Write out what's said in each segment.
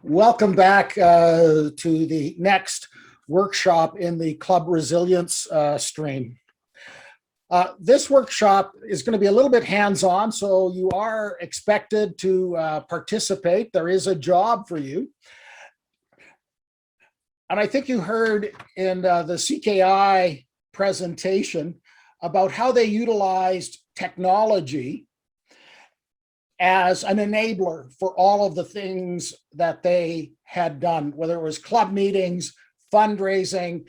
Welcome back to the next workshop in the Club Resilience stream. This workshop is going to be a little bit hands-on, so you are expected to participate. There is a job for you. And I think you heard in the CKI presentation about how they utilized technology as an enabler for all of the things that they had done, whether it was club meetings, fundraising,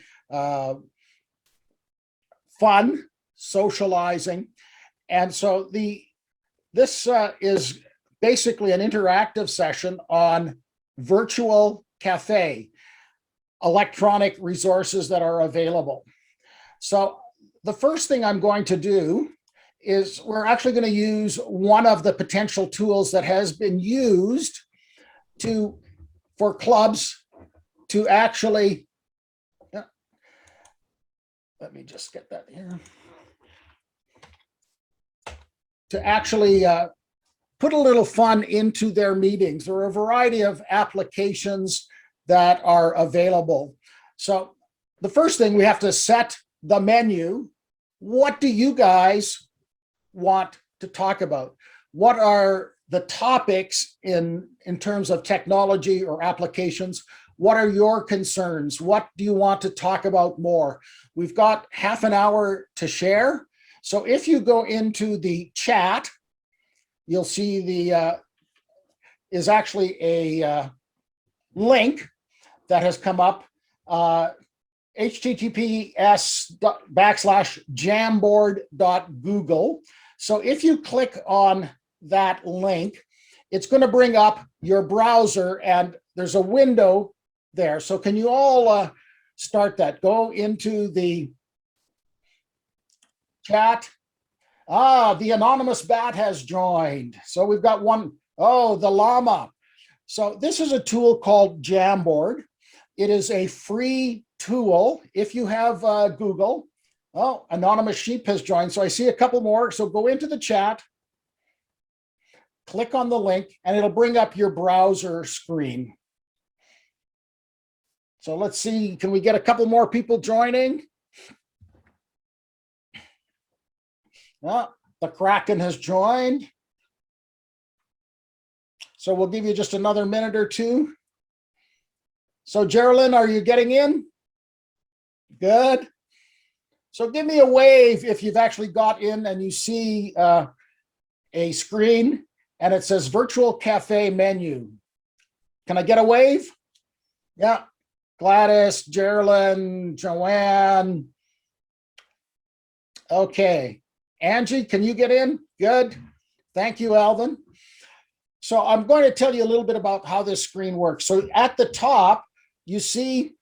fun, socializing. And so this is basically an interactive session on virtual cafe, electronic resources that are available. So the first thing I'm going to do is we're actually going to use one of the potential tools that has been used for clubs to actually, let me just get that here, to actually put a little fun into their meetings. There are a variety of applications that are available. So the first thing, we have to set the menu. What do you guys want to talk about? What are the topics in terms of technology or applications? What are your concerns? What do you want to talk about more? We've got half an hour to share. So if you go into the chat, you'll see is actually a link that has come up, https://jamboard.google. So if you click on that link, it's going to bring up your browser and there's a window there. So can you all start that? Go into the chat. The anonymous bat has joined. So we've got one. Oh, the llama. So this is a tool called Jamboard. It is a free tool. If you have Google, oh, Anonymous Sheep has joined. So I see a couple more. So go into the chat, click on the link, and it'll bring up your browser screen. So let's see, can we get a couple more people joining? Oh, the Kraken has joined. So we'll give you just another minute or two. So Geraldine, are you getting in? Good. So give me a wave if you've actually got in and you see a screen and it says virtual cafe menu. Can I get a wave? Yeah. Gladys, Geraldine, Joanne. Okay. Angie, can you get in? Good. Thank you, Alvin. So I'm going to tell you a little bit about how this screen works. So at the top, you see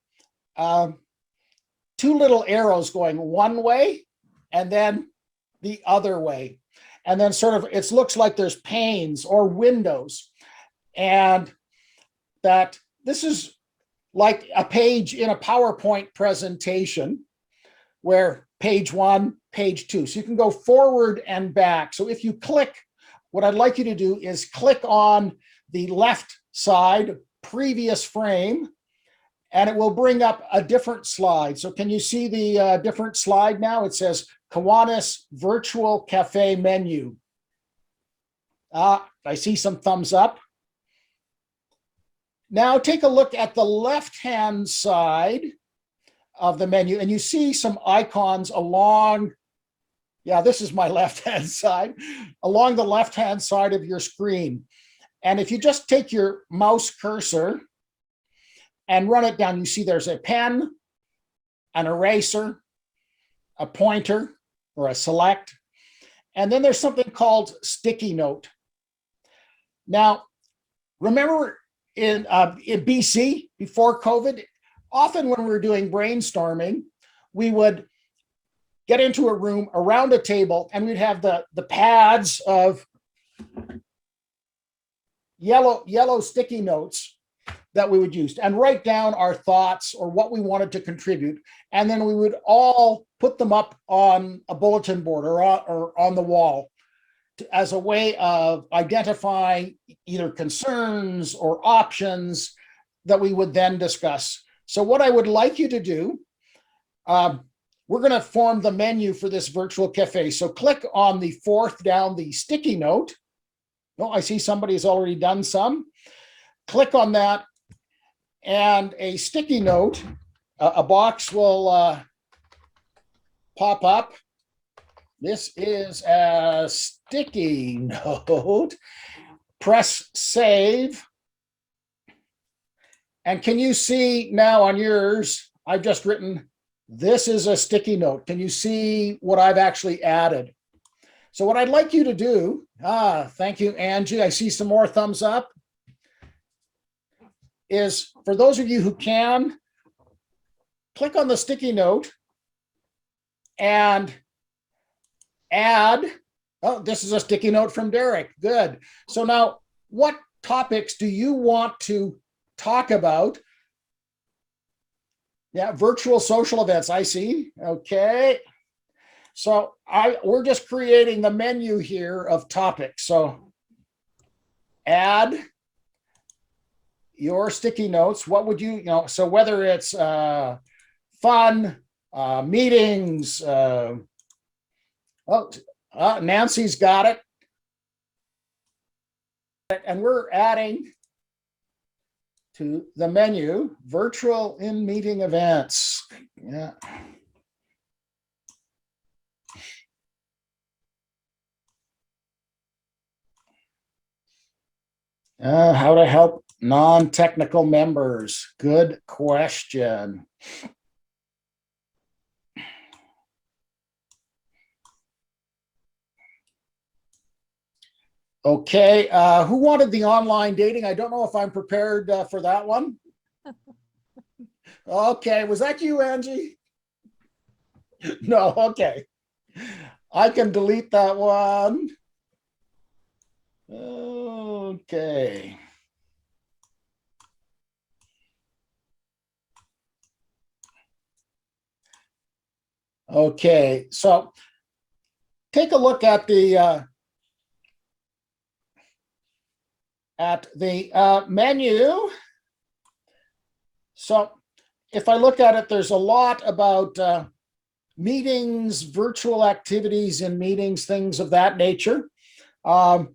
two little arrows going one way and then the other way. And then sort of, it looks like there's panes or windows. And that this is like a page in a PowerPoint presentation where page one, page two. So you can go forward and back. So if you click, what I'd like you to do is click on the left side, previous frame, and it will bring up a different slide. So can you see the different slide now? It says Kiwanis Virtual Cafe Menu. I see some thumbs up. Now take a look at the left-hand side of the menu, and you see some icons along, yeah, this is my left-hand side, along the left-hand side of your screen. And if you just take your mouse cursor and run it down, you see there's a pen, an eraser, a pointer, or a select, and then there's something called sticky note. Now, remember in BC, before COVID, often when we were doing brainstorming, we would get into a room around a table and we'd have the pads of yellow sticky notes that we would use and write down our thoughts or what we wanted to contribute. And then we would all put them up on a bulletin board or on the wall. as a way of identifying either concerns or options that we would then discuss. So what I would like you to do, we're going to form the menu for this virtual cafe. So click on the fourth down, the sticky note. Oh, I see somebody's already done some. Click on that, and a sticky note, a box will pop up. This is a sticky note. Press save. And can you see now on yours, I've just written, this is a sticky note. Can you see what I've actually added? So what I'd like you to do, thank you, Angie. I see some more thumbs up. Is for those of you who can, click on the sticky note and add, oh, this is a sticky note from Derek. Good. So now, what topics do you want to talk about? Yeah, virtual social events, I see. Okay. So we're just creating the menu here of topics. So add your sticky notes. What would you know, so whether it's fun, meetings, Nancy's got it. And we're adding to the menu, virtual in-meeting events. Yeah. How to help non-technical members. Good question. Okay, who wanted the online dating? I don't know if I'm prepared for that one. Okay, was that you, Angie? No, okay. I can delete that one. Okay. Okay, so take a look at the menu. So if I look at it, there's a lot about meetings, virtual activities in meetings, things of that nature. I'll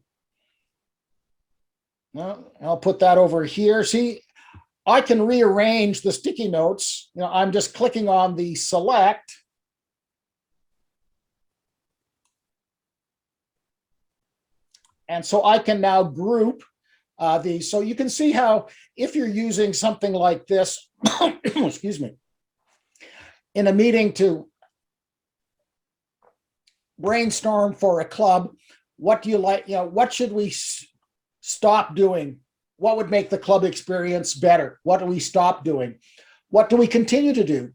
put that over here. See, I can rearrange the sticky notes. You know, I'm just clicking on the select. And so I can now group these. So you can see how if you're using something like this, excuse me, in a meeting to brainstorm for a club, what do you like, you know, what should we stop doing? What would make the club experience better? What do we stop doing? What do we continue to do?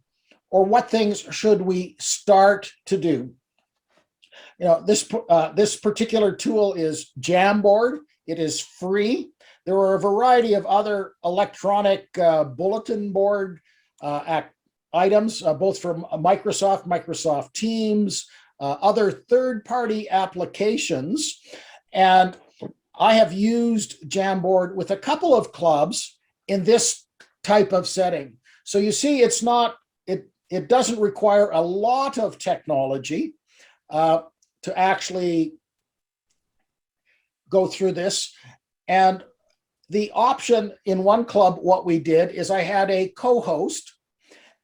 Or what things should we start to do? You know, this particular tool is Jamboard. It is free. There are a variety of other electronic bulletin board items, both from Microsoft Teams, other third-party applications. And I have used Jamboard with a couple of clubs in this type of setting. So you see, it's not, it doesn't require a lot of technology to actually go through this. And the option in one club, what we did is I had a co-host.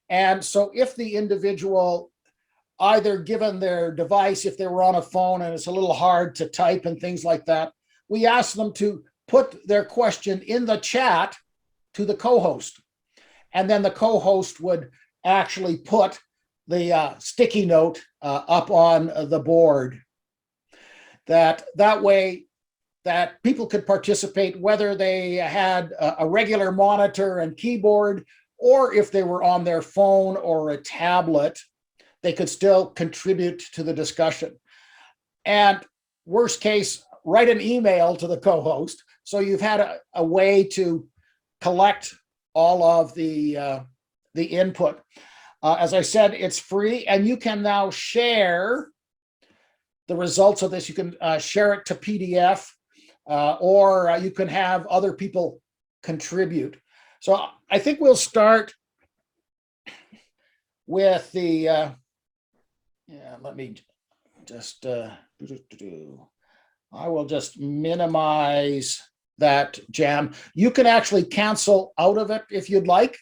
And so if the individual, either given their device, if they were on a phone and it's a little hard to type and things like that, we asked them to put their question in the chat to the co-host. And then the co-host would actually put the sticky note up on the board. That way that people could participate, whether they had a regular monitor and keyboard, or if they were on their phone or a tablet, they could still contribute to the discussion. And worst case, write an email to the co-host. So you've had a way to collect all of the input. As I said, it's free, and you can now share the results of this. You can share it to PDF, or you can have other people contribute. So I think we'll start with the, let me just, I will just minimize that jam. You can actually cancel out of it if you'd like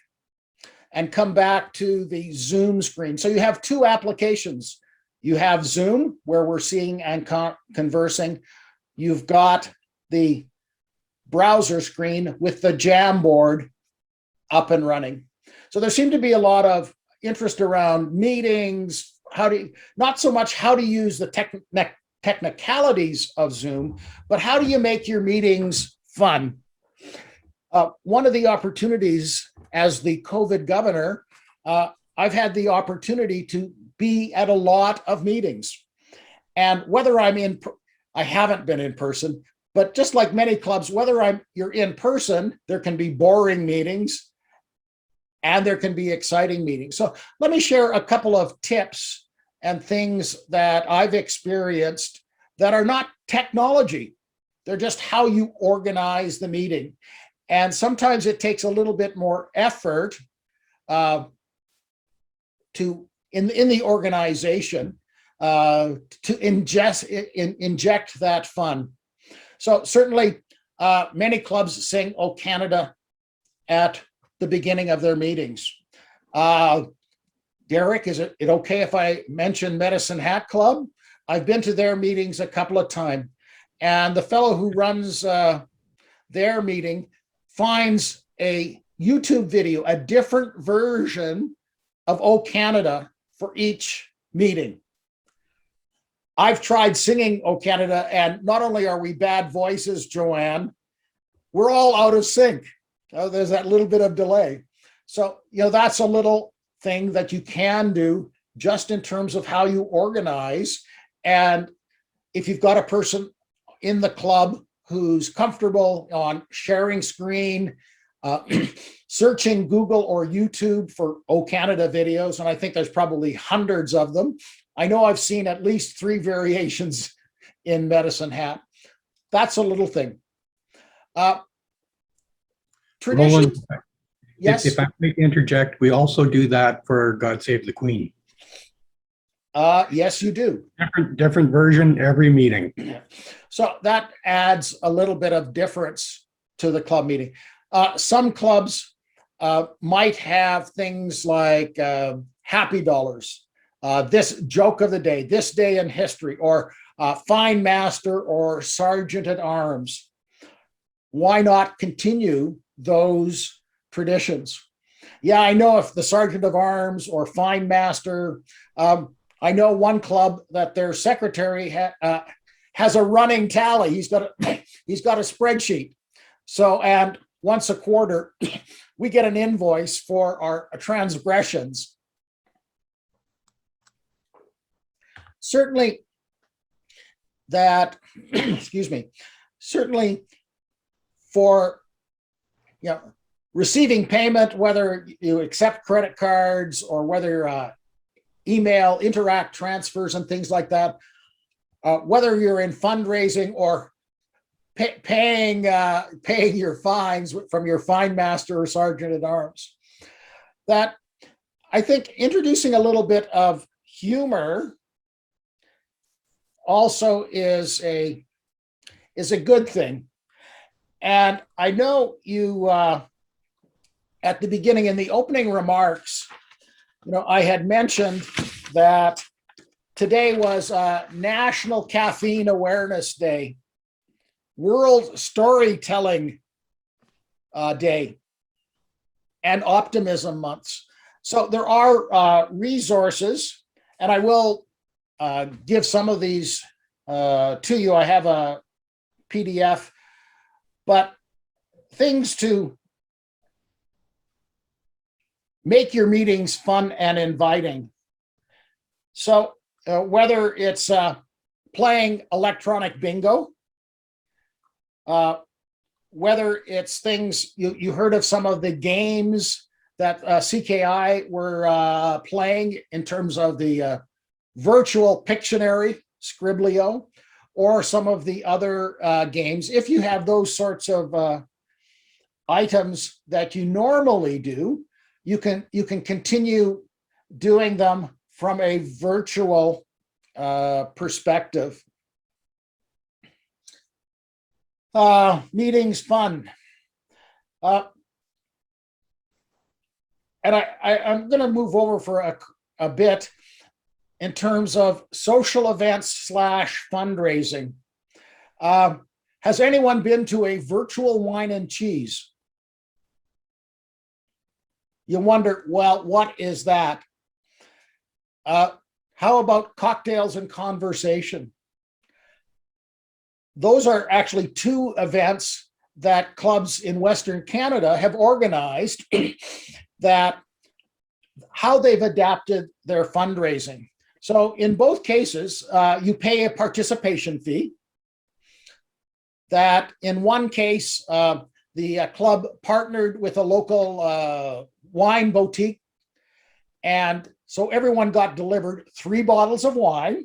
and come back to the Zoom screen. So you have two applications. You have Zoom, where we're seeing and conversing. You've got the browser screen with the Jamboard up and running. So there seemed to be a lot of interest around meetings, not so much how to use the technicalities of Zoom, but how do you make your meetings fun? One of the opportunities as the COVID governor, I've had the opportunity to be at a lot of meetings. And whether I haven't been in person, but just like many clubs, whether you're in person, there can be boring meetings and there can be exciting meetings. So let me share a couple of tips and things that I've experienced that are not technology. They're just how you organize the meeting. And sometimes it takes a little bit more effort in the organization to inject that fun. So certainly many clubs sing "O Canada" at the beginning of their meetings. Derek, is it okay if I mention Medicine Hat Club? I've been to their meetings a couple of times, and the fellow who runs their meeting finds a YouTube video, a different version of "O Canada" for each meeting. I've tried singing "O Canada," and not only are we bad voices, Joanne, we're all out of sync. There's that little bit of delay. So, that's a little thing that you can do just in terms of how you organize. And if you've got a person in the club who's comfortable on sharing screen, searching Google or YouTube for "O Canada" videos, and I think there's probably hundreds of them. I know I've seen at least 3 variations in Medicine Hat. That's a little thing. Tradition. Roland, yes. If I may interject, we also do that for "God Save the Queen." Yes, you do. Different version every meeting. So that adds a little bit of difference to the club meeting. Some clubs might have things like happy dollars, this joke of the day, this day in history, or fine master or sergeant at arms. Why not continue those traditions? Yeah, I know if the sergeant of arms or fine master, I know one club that their secretary has a running tally. He's got a spreadsheet. So, and once a quarter, we get an invoice for our transgressions. Certainly that, excuse me, certainly for, receiving payment, whether you accept credit cards or whether email, interact transfers and things like that, whether you're in fundraising or paying your fines from your fine master or sergeant at arms, that I think introducing a little bit of humor also is a good thing. And I know you at the beginning in the opening remarks, I had mentioned that today was National Caffeine Awareness Day, World Storytelling Day, and Optimism Months. So there are resources, and I will give some of these to you. I have a PDF, but things to make your meetings fun and inviting. So whether it's playing electronic bingo, whether it's things, you heard of some of the games that CKI were playing in terms of the virtual Pictionary, Scriblio, or some of the other games. If you have those sorts of items that you normally do, you can continue doing them from a virtual perspective. Meetings fun. And I'm going to move over for a bit in terms of social events / fundraising. Has anyone been to a virtual wine and cheese? You wonder, well, what is that? How about cocktails and conversation? Those are actually two events that clubs in Western Canada have organized that how they've adapted their fundraising. So in both cases, you pay a participation fee. That in one case, the club partnered with a local wine boutique. And so everyone got delivered 3 bottles of wine.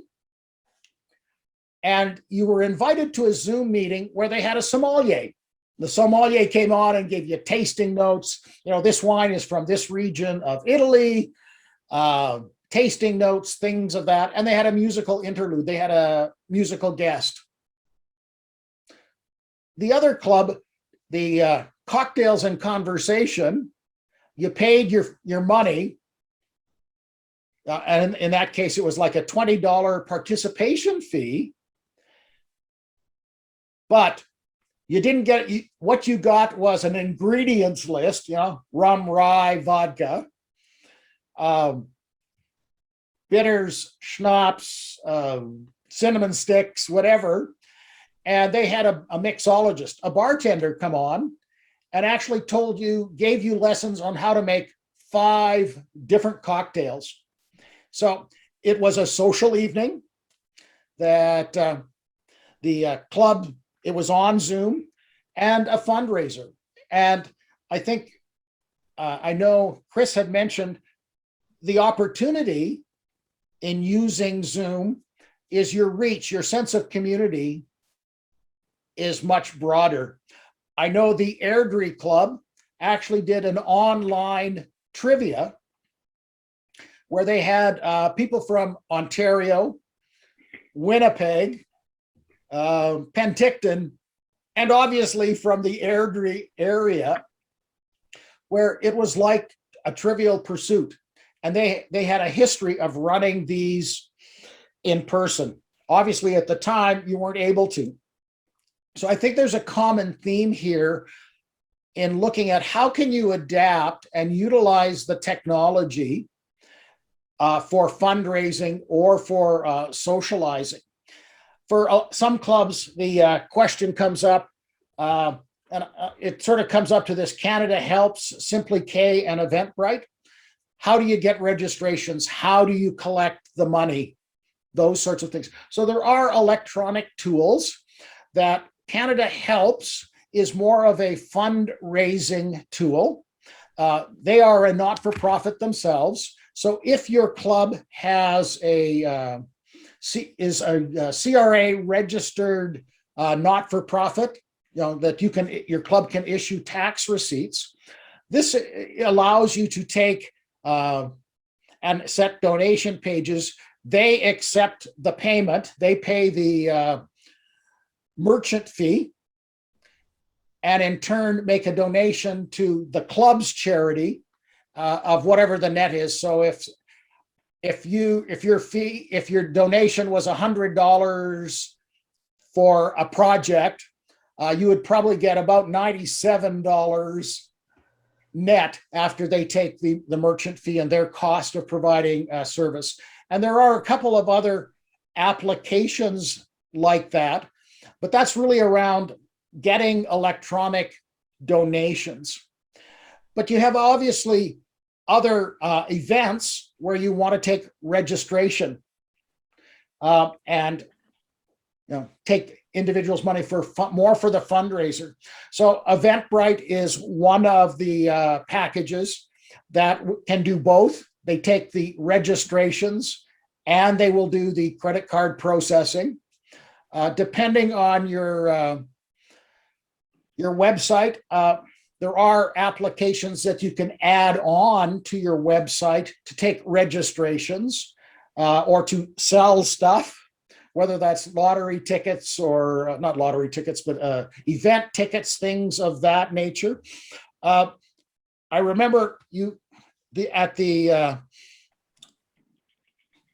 And you were invited to a Zoom meeting where they had a sommelier. The sommelier came on and gave you tasting notes. You know, this wine is from this region of Italy, tasting notes, things of that. And they had a musical interlude. They had a musical guest. The other club, the cocktails and conversation, you paid your money. And in that case, it was like a $20 participation fee. But you didn't get, what you got was an ingredients list, you know, rum, rye, vodka, bitters, schnapps, cinnamon sticks, whatever. And they had a mixologist, a bartender come on and actually gave you lessons on how to make 5 different cocktails. So it was a social evening that the club, it was on Zoom, and a fundraiser. And I think, I know Chris had mentioned the opportunity in using Zoom is your reach, your sense of community is much broader. I know the Airdrie Club actually did an online trivia where they had people from Ontario, Winnipeg, Penticton, and obviously from the Airdrie area, where it was like a Trivial Pursuit. And they had a history of running these in person. Obviously, at the time, you weren't able to. So I think there's a common theme here in looking at how can you adapt and utilize the technology for fundraising or for socializing. For some clubs, the question comes up, and it sort of comes up to this: Canada Helps, Simply K, and Eventbrite. How do you get registrations? How do you collect the money? Those sorts of things. So there are electronic tools that Canada Helps is more of a fundraising tool. They are a not-for-profit themselves. So if your club has is a CRA registered not-for-profit, you know, that your club can issue tax receipts. This allows you to take and set donation pages. They accept the payment. They pay the merchant fee, and in turn make a donation to the club's charity of whatever the net is. So if your donation was $100 for a project, you would probably get about $97 net after they take the merchant fee and their cost of providing service. And there are a couple of other applications like that, but that's really around getting electronic donations. But you have obviously other events where you want to take registration and take individuals' money for more for the fundraiser. So Eventbrite is one of the packages that can do both. They take the registrations and they will do the credit card processing. Depending on your website, there are applications that you can add on to your website to take registrations or to sell stuff, whether that's lottery tickets or not lottery tickets, but event tickets, things of that nature. I remember at the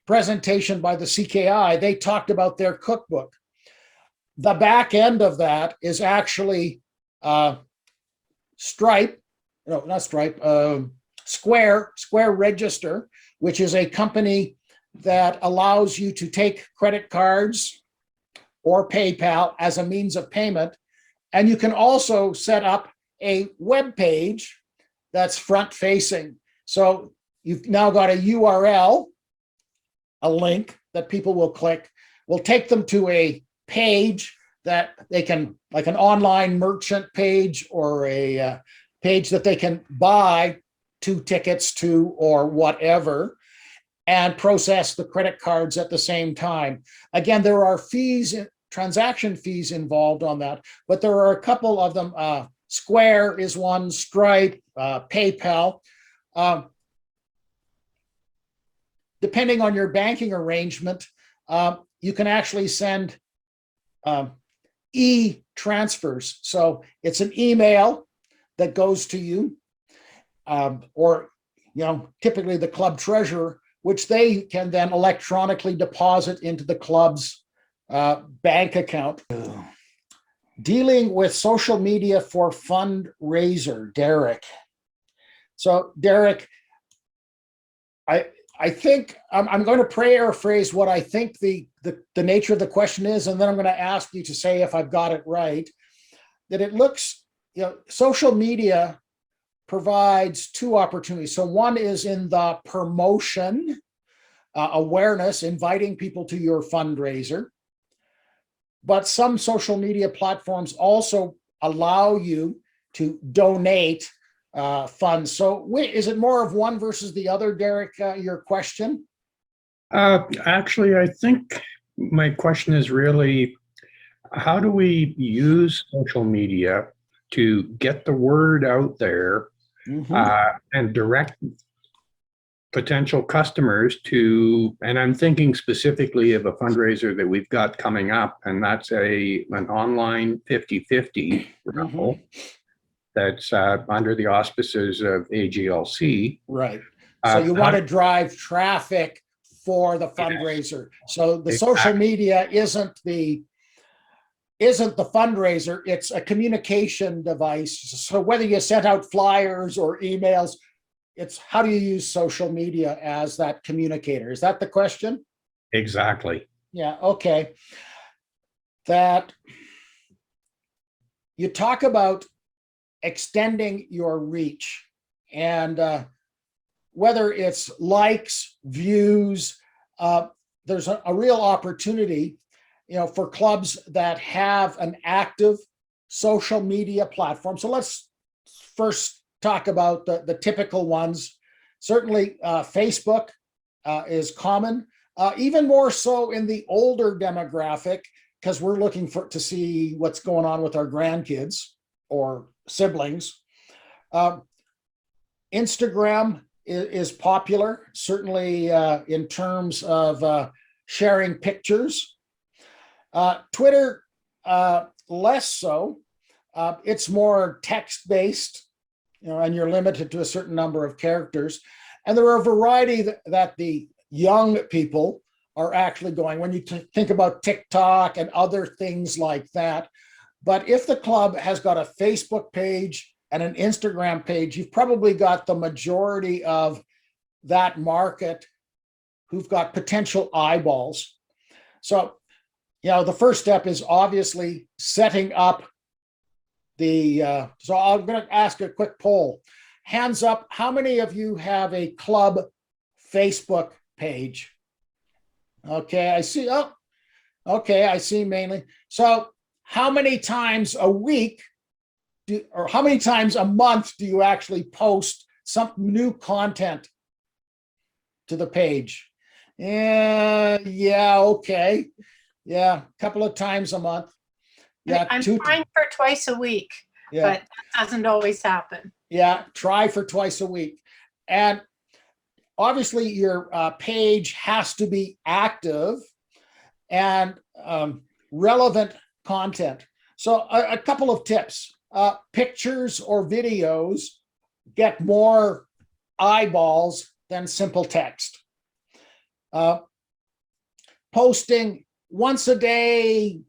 presentation by the CKI, they talked about their cookbook. The back end of that is actually Stripe, no, not Stripe, Square Register, which is a company that allows you to take credit cards or PayPal as a means of payment. And you can also set up a web page that's front facing. So you've now got a URL, a link that people will click, will take them to a page that they can, like an online merchant page or a page that they can buy 2 tickets to or whatever, and process the credit cards at the same time. Again, there are fees, transaction fees involved on that, but there are a couple of them. Square is one, Stripe, PayPal. Depending on your banking arrangement, you can actually send e-transfers. So it's an email that goes to you, or typically the club treasurer, which they can then electronically deposit into the club's bank account. Dealing with social media for fundraiser, Derek. So Derek, I think I'm going to paraphrase what I think the nature of the question is, and then I'm going to ask you to say if I've got it right. That it looks, social media provides 2 opportunities. So one is in the promotion, awareness, inviting people to your fundraiser. But some social media platforms also allow you to donate funds. So is it more of one versus the other, Derek, your question? Actually, I think my question is really, how do we use social media to get the word out there and direct potential customers to, and I'm thinking specifically of a fundraiser that we've got coming up, and that's an online 50/50 raffle that's under the auspices of AGLC. Right. So you want to drive traffic for the fundraiser. So the social media isn't the fundraiser, it's a communication device. So whether you sent out flyers or emails, it's how do you use social media as that communicator? Is that the question? Exactly. Yeah, okay. That you talk about extending your reach, and whether it's likes, views, there's a real opportunity, for clubs that have an active social media platform. So let's first talk about the typical ones. Certainly, Facebook is common, even more so in the older demographic, because we're looking to see what's going on with our grandkids or siblings. Instagram is popular, certainly in terms of sharing pictures. Twitter, less so. It's more text-based, and you're limited to a certain number of characters. And there are a variety that the young people are actually going, when you think about TikTok and other things like that. But if the club has got a Facebook page and an Instagram page, you've probably got the majority of that market who've got potential eyeballs. So, the first step is obviously setting up so I'm going to ask a quick poll. Hands up, how many of you have a club Facebook page? Okay, I see. Oh, okay, I see mainly. So how many times a week or how many times a month do you actually post some new content to the page? Yeah, okay. Yeah, a couple of times a month. Yeah, I'm trying for twice a week, yeah, but that doesn't always happen. yeah. Try for twice a week, and obviously your page has to be active and relevant content. So a couple of tips: pictures or videos get more eyeballs than simple text. Uh, Posting once a day,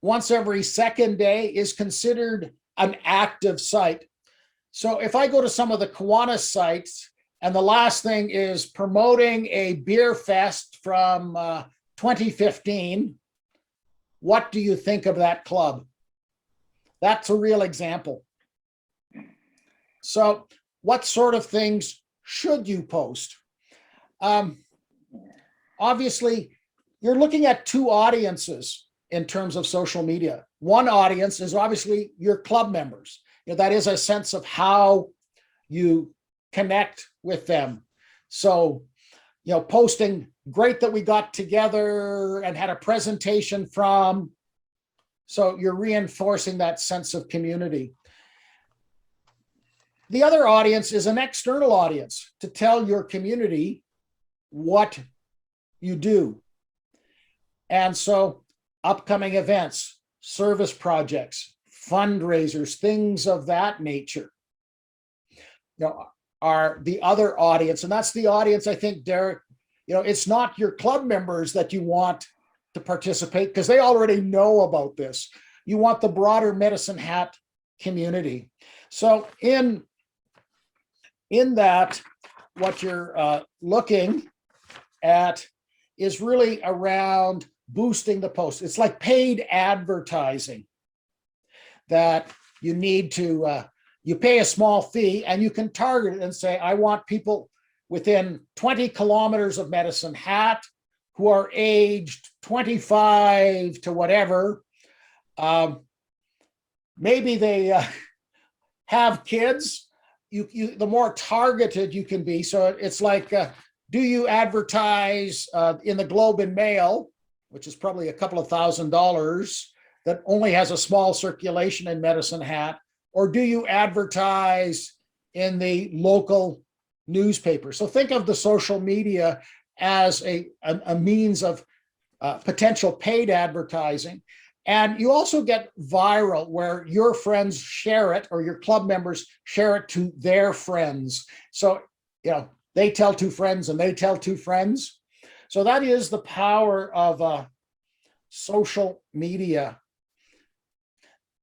once every second day is considered an active site. So if I go to some of the Kiwanis sites and the last thing is promoting a beer fest from 2015, what do you think of that club? That's a real example. So what sort of things should you post? Obviously, you're looking at two audiences in terms of social media. One audience is obviously your club members. That is a sense of how you connect with them. So, posting great that we got together and had a presentation from. So you're reinforcing that sense of community. The other audience is an external audience to tell your community what you do. And so upcoming events, service projects, fundraisers, things of that nature, are the other audience. And that's the audience, I think, Derek, it's not your club members that you want to participate because they already know about this. You want the broader Medicine Hat community. So in that, what you're looking at is really around boosting the post. It's like paid advertising that you need to, you pay a small fee and you can target it and say, I want people within 20 kilometers of Medicine Hat who are aged 25 to whatever. Maybe they have kids. The more targeted you can be. So it's like, do you advertise in the Globe and Mail, which is probably a couple of $1,000s, that only has a small circulation in Medicine Hat, or do you advertise in the local newspaper? So think of the social media as a means of potential paid advertising. And you also get viral, where your friends share it or your club members share it to their friends. So, they tell two friends and they tell two friends. So that is the power of social media.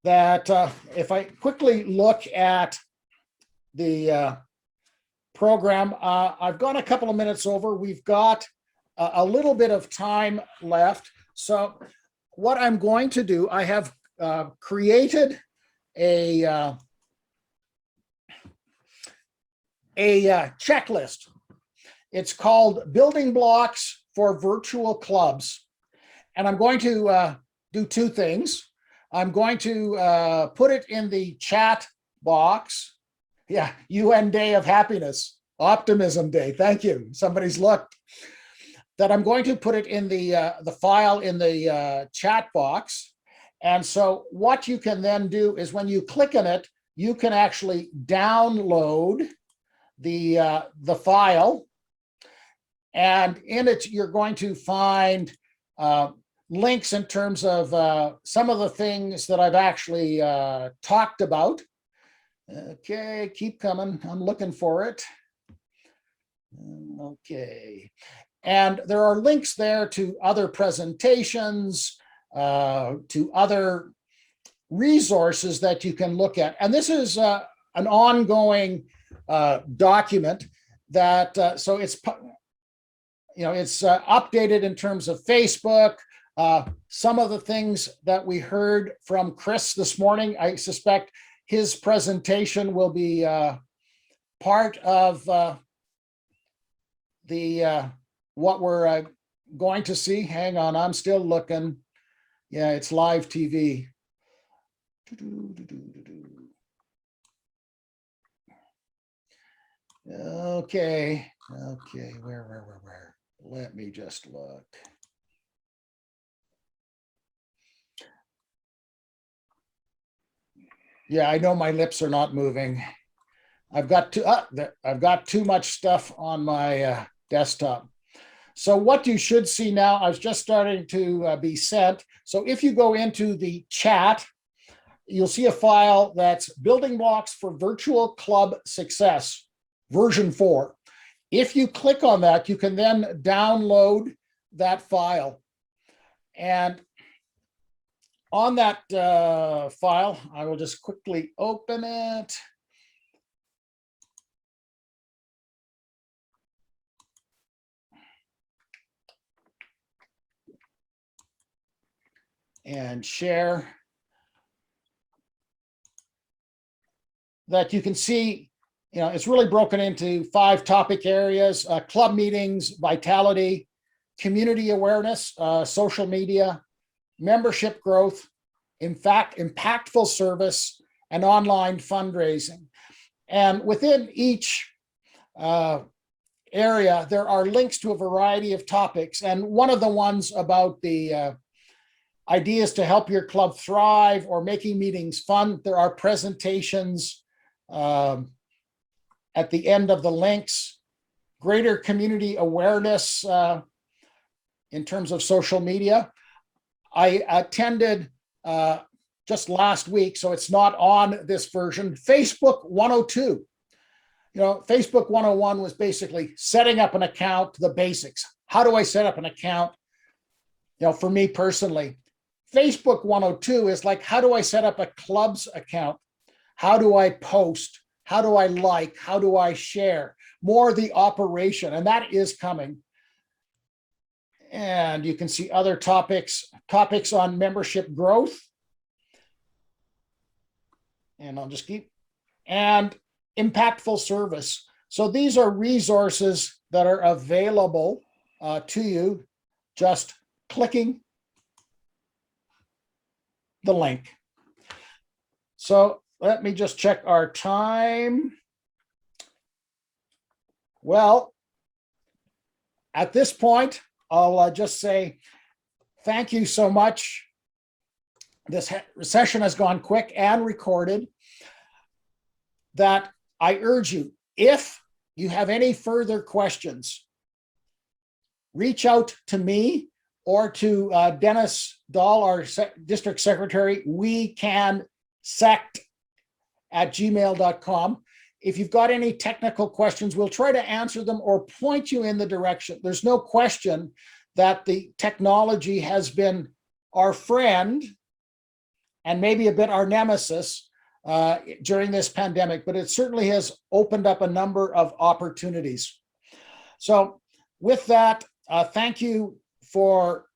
That if I quickly look at the program, I've gone a couple of minutes over. We've got a little bit of time left. So what I'm going to do, I have created a checklist. It's called Building Blocks for Virtual Clubs. And I'm going to do two things. I'm going to put it in the chat box. Yeah, UN Day of Happiness, Optimism Day. Thank you. Somebody's looked. That I'm going to put it in the file in the chat box. And so what you can then do is when you click on it, you can actually download the file. And in it, you're going to find links in terms of some of the things that I've actually talked about. Okay, keep coming. I'm looking for it. Okay. And there are links there to other presentations, to other resources that you can look at. And this is an ongoing document that, so it's updated in terms of Facebook. Some of the things that we heard from Chris this morning, I suspect his presentation will be part of the what we're going to see. Hang on, I'm still looking. Yeah, it's live TV. Okay, where? Let me just look. Yeah, I know my lips are not moving. I've got too much stuff on my desktop. So what you should see now, I was just starting to be sent. So if you go into the chat, you'll see a file that's Building Blocks for Virtual Club Success, version 4. If you click on that, you can then download that file. And on that file, I will just quickly open it. And share. That you can see, it's really broken into 5 topic areas: club meetings, vitality, community awareness, social media, membership growth, in fact, impactful service, and online fundraising. And within each area, there are links to a variety of topics. And one of the ones about the ideas to help your club thrive or making meetings fun, there are presentations at the end of the links. Greater community awareness in terms of social media. I attended just last week, so it's not on this version, Facebook 102. Facebook 101 was basically setting up an account, the basics. How do I set up an account? For me personally, Facebook 102 is like, how do I set up a club's account? How do I post? How do I like? How do I share? More the operation, and that is coming. And you can see other topics on membership growth. And I'll just keep, and impactful service. So these are resources that are available to you, just clicking the link. So let me just check our time. Well, at this point, I'll just say thank you so much. This session has gone quick and recorded. That I urge you, if you have any further questions, reach out to me or to Dennis Dahl, our district secretary, wecansect@gmail.com. If you've got any technical questions, we'll try to answer them or point you in the direction. There's no question that the technology has been our friend and maybe a bit our nemesis during this pandemic, but it certainly has opened up a number of opportunities. So with that, thank you for